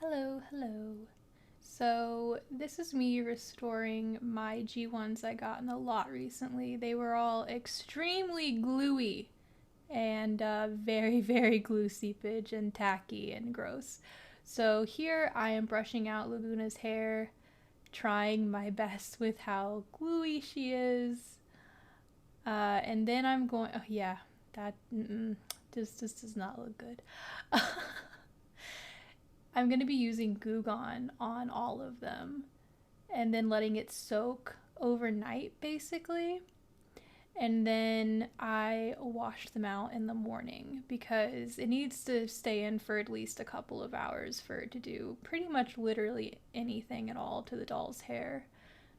Hello, hello. So, this is me restoring my G1s I got in the lot recently. They were all extremely gluey and very, very glue seepage and tacky and gross. So, here I am brushing out Laguna's hair, trying my best with how gluey she is. And then I'm going, oh, yeah, that, this does not look good. I'm going to be using Goo Gone on all of them and then letting it soak overnight basically. And then I wash them out in the morning because it needs to stay in for at least a couple of hours for it to do pretty much literally anything at all to the doll's hair.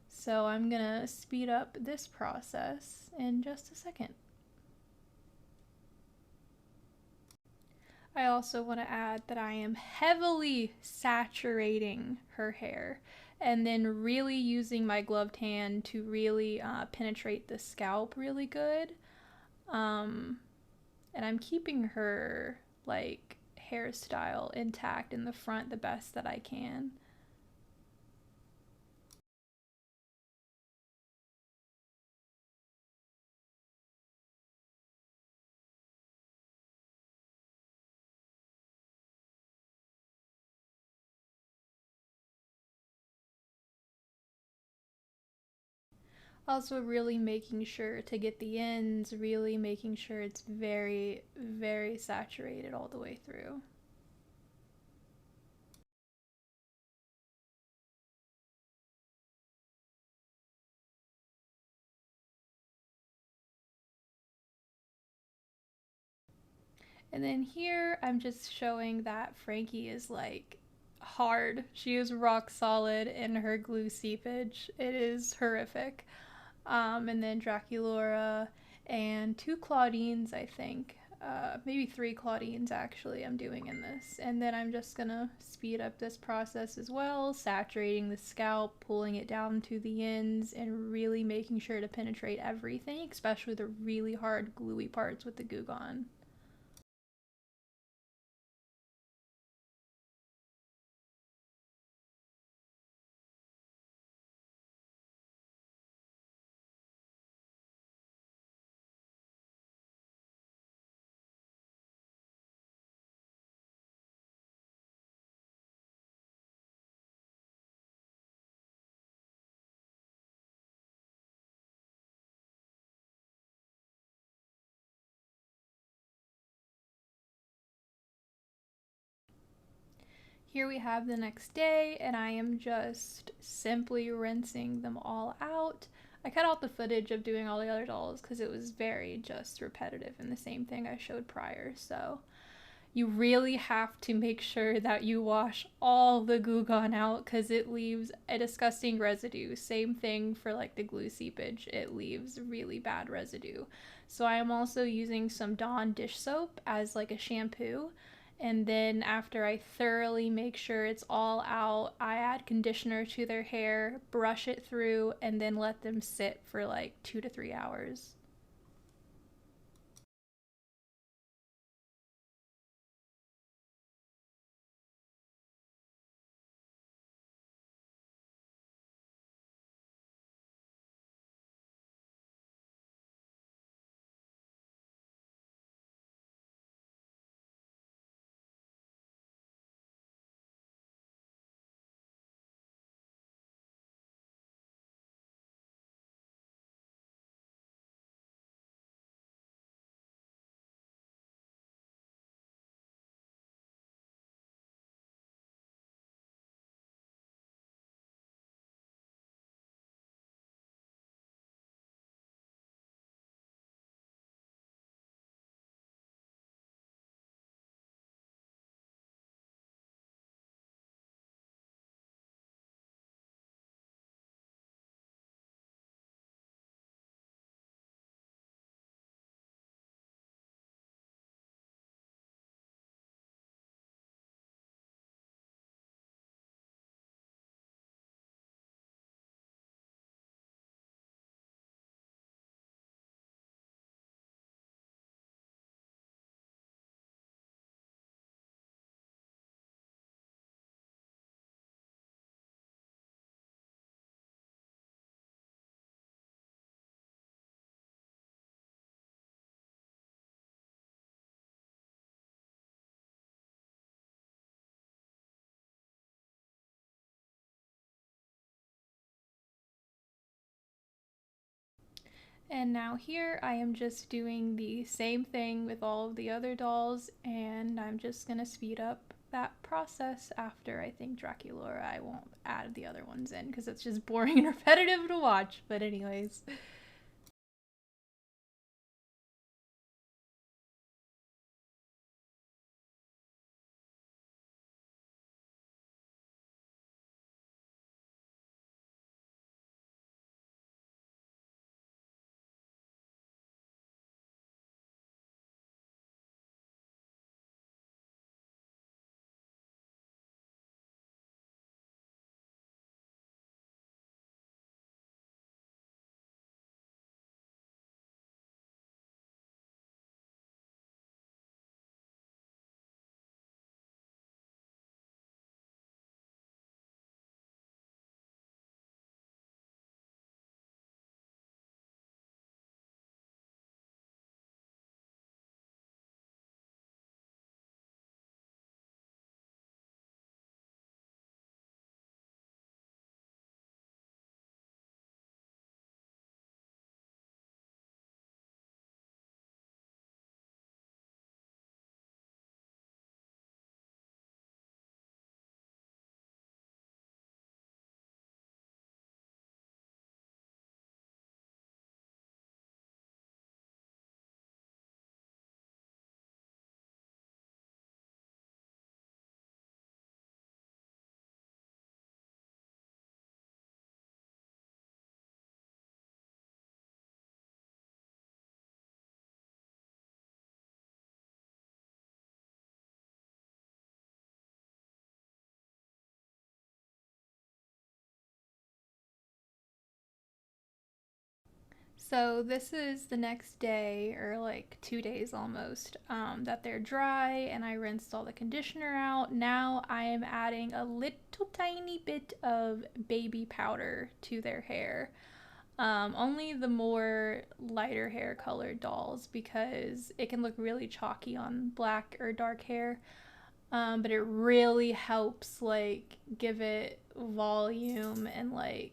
So I'm gonna speed up this process in just a second. I also want to add that I am heavily saturating her hair and then really using my gloved hand to really penetrate the scalp really good. Um, and I'm keeping her like hairstyle intact in the front the best that I can. Also, really making sure to get the ends, really making sure it's very, very saturated all the way through. And then here I'm just showing that Frankie is like hard. She is rock solid in her glue seepage. It is horrific. And then Draculaura and two Claudines, I think. Maybe three Claudines actually, I'm doing in this. And then I'm just gonna speed up this process as well, saturating the scalp, pulling it down to the ends, and really making sure to penetrate everything, especially the really hard gluey parts with the Goo Gone. Here we have the next day, and I am just simply rinsing them all out. I cut out the footage of doing all the other dolls because it was very just repetitive and the same thing I showed prior. So you really have to make sure that you wash all the Goo Gone out because it leaves a disgusting residue. Same thing for like the glue seepage, it leaves really bad residue. So I am also using some Dawn dish soap as like a shampoo. And then after I thoroughly make sure it's all out, I add conditioner to their hair, brush it through, and then let them sit for like 2 to 3 hours. And now here I am just doing the same thing with all of the other dolls, and I'm just gonna speed up that process after I think Draculaura. I won't add the other ones in because it's just boring and repetitive to watch. But anyways. So this is the next day, or like 2 days almost, that they're dry, and I rinsed all the conditioner out. Now I am adding a little tiny bit of baby powder to their hair. Only the more lighter hair colored dolls, because it can look really chalky on black or dark hair. But it really helps like give it volume and like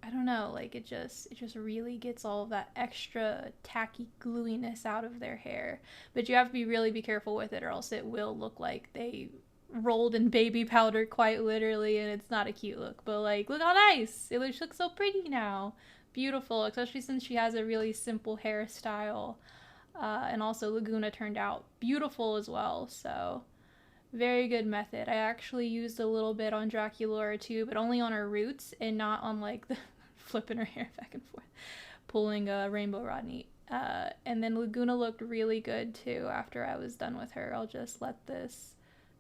I don't know, like it just really gets all of that extra tacky gluiness out of their hair. But you have to be careful with it, or else it will look like they rolled in baby powder quite literally, and it's not a cute look. But like, look how nice! It looks so pretty now, beautiful, especially since she has a really simple hairstyle. And also Laguna turned out beautiful as well. So very good method. I actually used a little bit on Draculaura too, but only on her roots and not on like the flipping her hair back and forth, pulling a rainbow Rodney. And then Laguna looked really good too after I was done with her. I'll just let this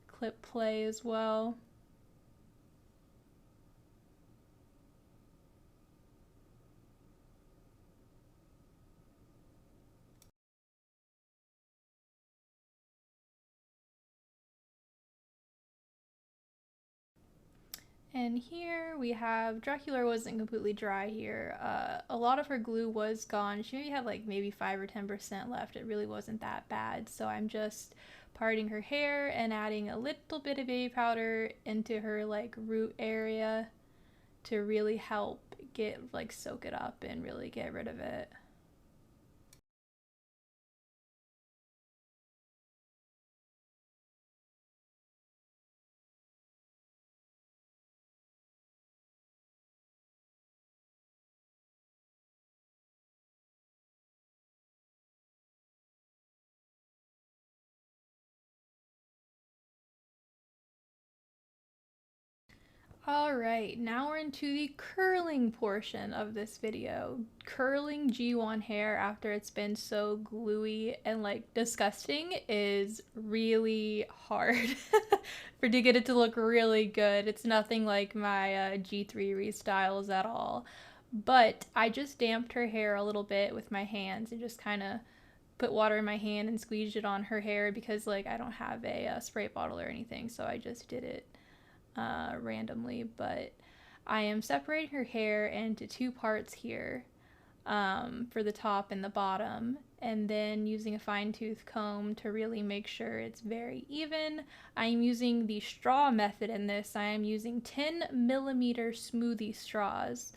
clip play as well. And here we have Dracula wasn't completely dry here. A lot of her glue was gone. She maybe had like maybe 5 or 10% left. It really wasn't that bad. So I'm just parting her hair and adding a little bit of baby powder into her like root area to really help get like soak it up and really get rid of it. All right, now we're into the curling portion of this video. Curling G1 hair after it's been so gluey and like disgusting is really hard for to get it to look really good. It's nothing like my G3 restyles at all. But I just damped her hair a little bit with my hands and just kind of put water in my hand and squeezed it on her hair because like I don't have a spray bottle or anything, so I just did it randomly. But I am separating her hair into two parts here, for the top and the bottom, and then using a fine tooth comb to really make sure it's very even. I am using the straw method in this. I am using 10 millimeter smoothie straws,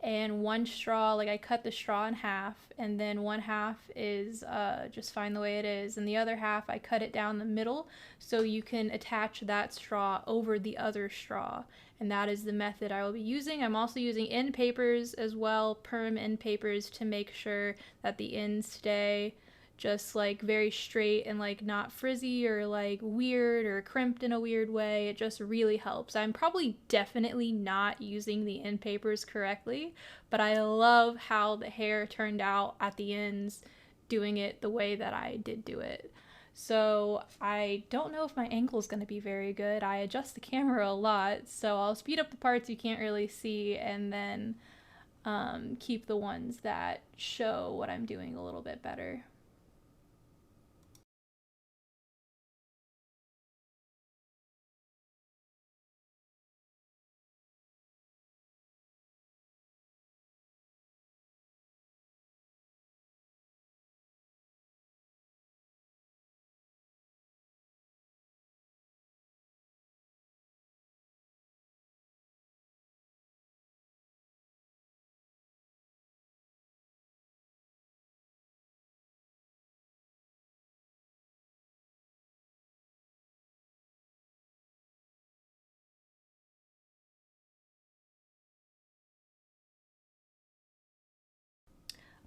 and one straw, like I cut the straw in half, and then one half is just fine the way it is, and the other half I cut it down the middle so you can attach that straw over the other straw, and that is the method I will be using. I'm also using end papers as well, perm end papers, to make sure that the ends stay just like very straight and like not frizzy or like weird or crimped in a weird way. It just really helps. I'm probably definitely not using the end papers correctly, but I love how the hair turned out at the ends doing it the way that I did do it. So I don't know if my angle is going to be very good. I adjust the camera a lot, so I'll speed up the parts you can't really see and then keep the ones that show what I'm doing a little bit better.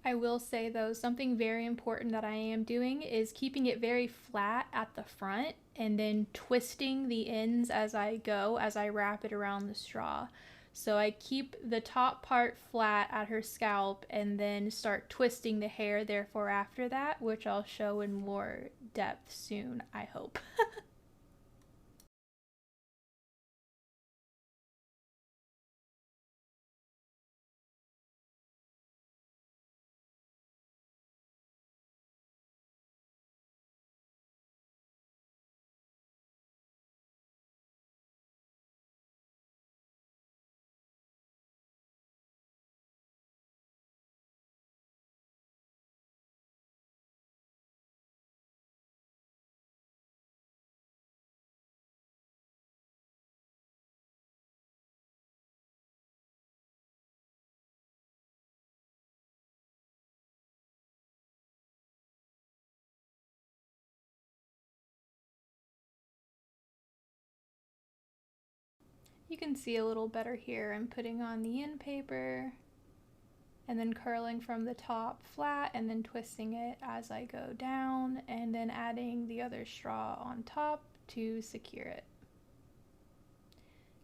I will say though, something very important that I am doing is keeping it very flat at the front and then twisting the ends as I go, as I wrap it around the straw. So I keep the top part flat at her scalp and then start twisting the hair therefore after that, which I'll show in more depth soon, I hope. You can see a little better here. I'm putting on the end paper and then curling from the top flat and then twisting it as I go down and then adding the other straw on top to secure it.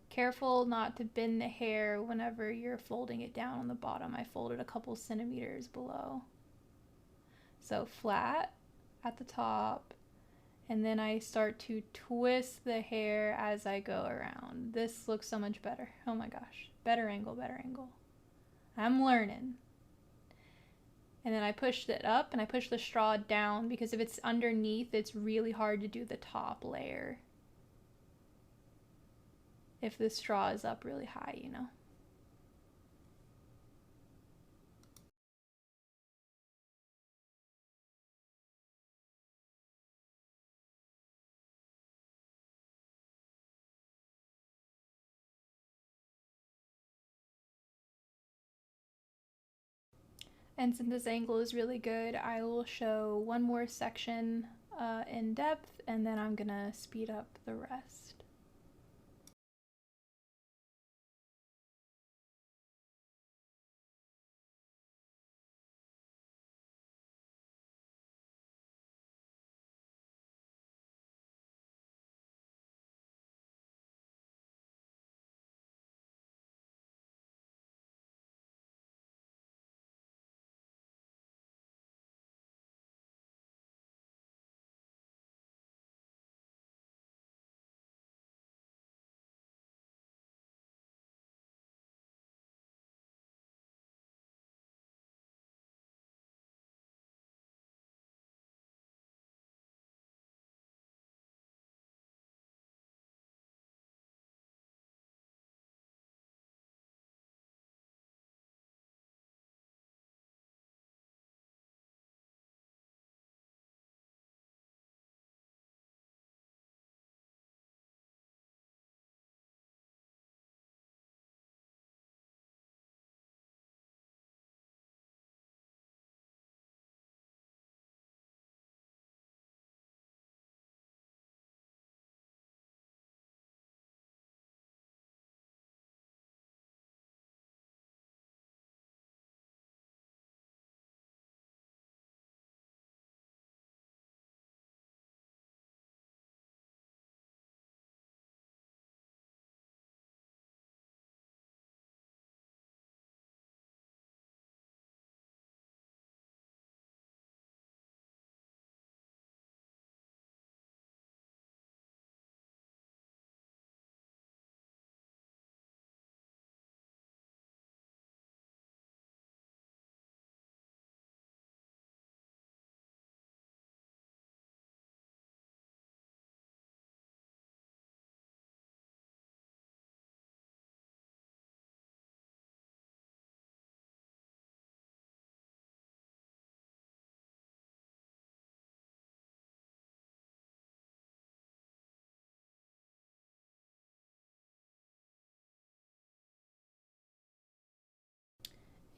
Careful not to bend the hair whenever you're folding it down on the bottom. I folded a couple centimeters below. So flat at the top, and then I start to twist the hair as I go around. This looks so much better. Oh my gosh. Better angle, better angle. I'm learning. And then I pushed it up and I pushed the straw down because if it's underneath, it's really hard to do the top layer. If the straw is up really high, you know. And since this angle is really good, I will show one more section in depth and then I'm gonna speed up the rest.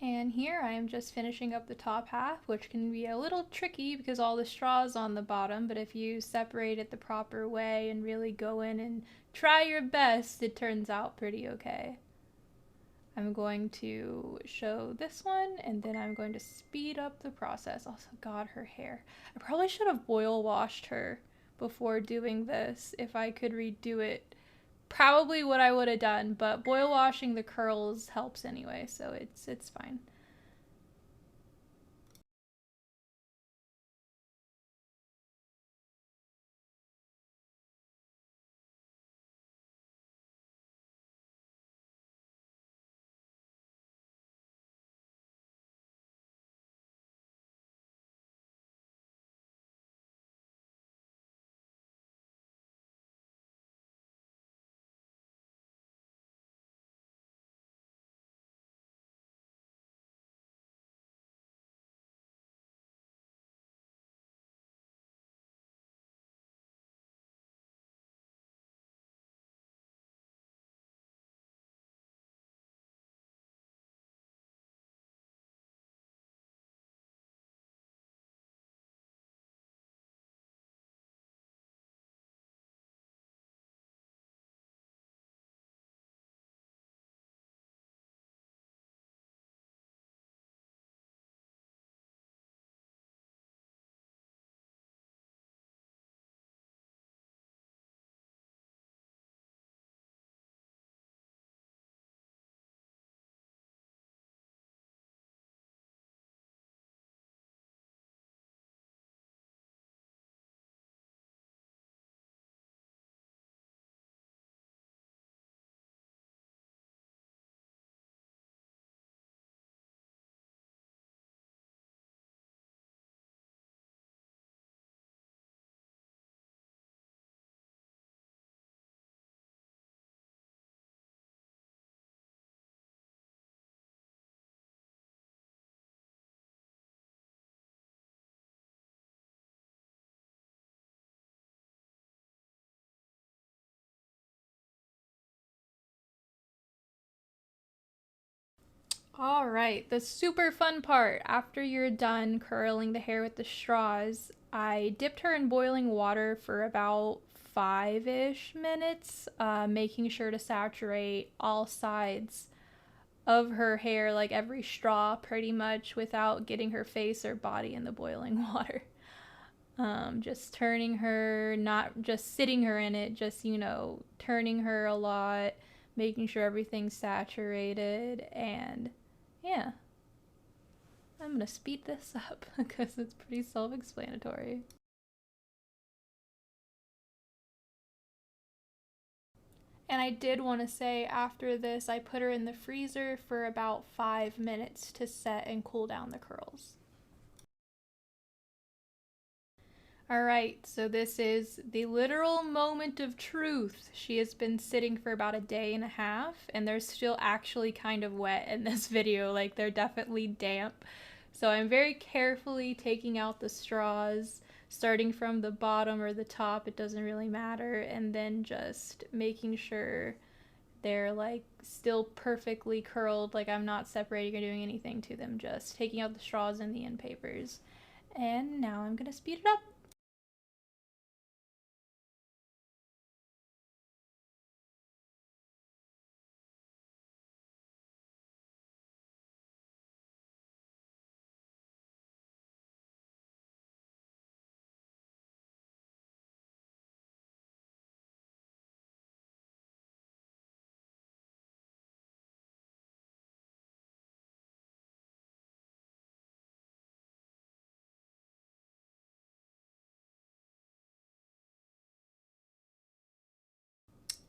And here I am just finishing up the top half, which can be a little tricky because all the straw's on the bottom, but if you separate it the proper way and really go in and try your best, it turns out pretty okay. I'm going to show this one and then I'm going to speed up the process. Also, God, her hair. I probably should have boil washed her before doing this. If I could redo it, probably what I would have done, but boil washing the curls helps anyway, so it's fine. All right, the super fun part. After you're done curling the hair with the straws, I dipped her in boiling water for about 5-ish minutes, making sure to saturate all sides of her hair, like every straw pretty much, without getting her face or body in the boiling water. Just turning her, not just sitting her in it, just, turning her a lot, making sure everything's saturated, and yeah, I'm gonna speed this up because it's pretty self explanatory. And I did want to say after this, I put her in the freezer for about 5 minutes to set and cool down the curls. All right, so this is the literal moment of truth. She has been sitting for about a day and a half, and they're still actually kind of wet in this video. Like, they're definitely damp. So I'm very carefully taking out the straws, starting from the bottom or the top, it doesn't really matter, and then just making sure they're like still perfectly curled, like I'm not separating or doing anything to them, just taking out the straws and the end papers. And now I'm gonna speed it up.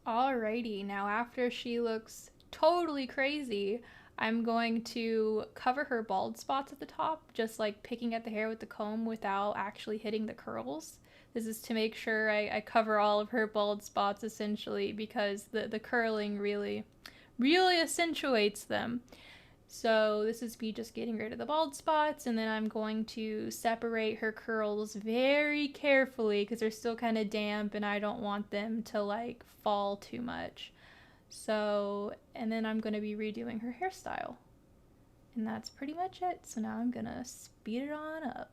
Alrighty, now after she looks totally crazy, I'm going to cover her bald spots at the top, just like picking at the hair with the comb without actually hitting the curls. This is to make sure I cover all of her bald spots essentially because the curling really accentuates them. So this is me just getting rid of the bald spots, and then I'm going to separate her curls very carefully because they're still kind of damp and I don't want them to like fall too much. So, and then I'm going to be redoing her hairstyle. And that's pretty much it. So now I'm gonna speed it on up.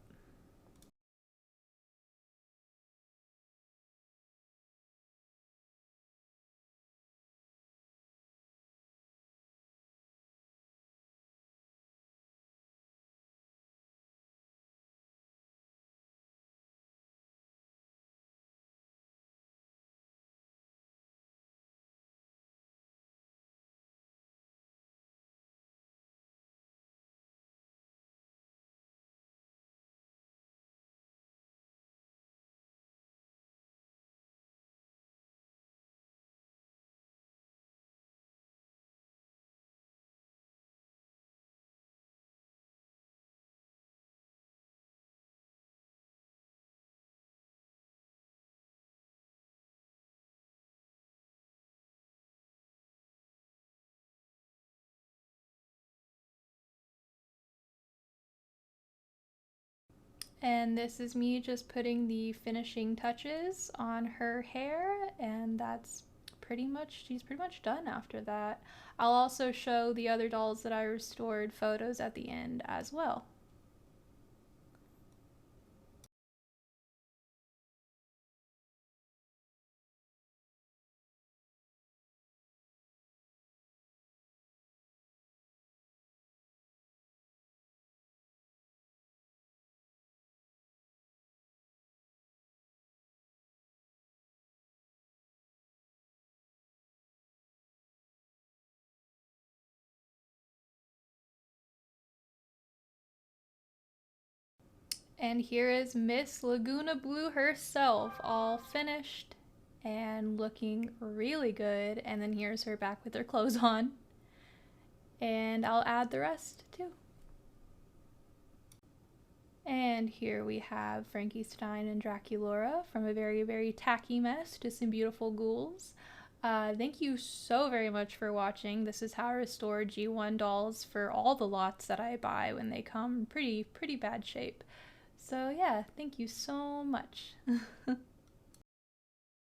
And this is me just putting the finishing touches on her hair, and that's she's pretty much done after that. I'll also show the other dolls that I restored photos at the end as well. And here is Miss Laguna Blue herself, all finished and looking really good. And then here's her back with her clothes on. And I'll add the rest too. And here we have Frankenstein and Draculaura, from a very, very tacky mess to some beautiful ghouls. Thank you so very much for watching. This is how I restore G1 dolls for all the lots that I buy when they come pretty bad shape. So yeah, thank you so much.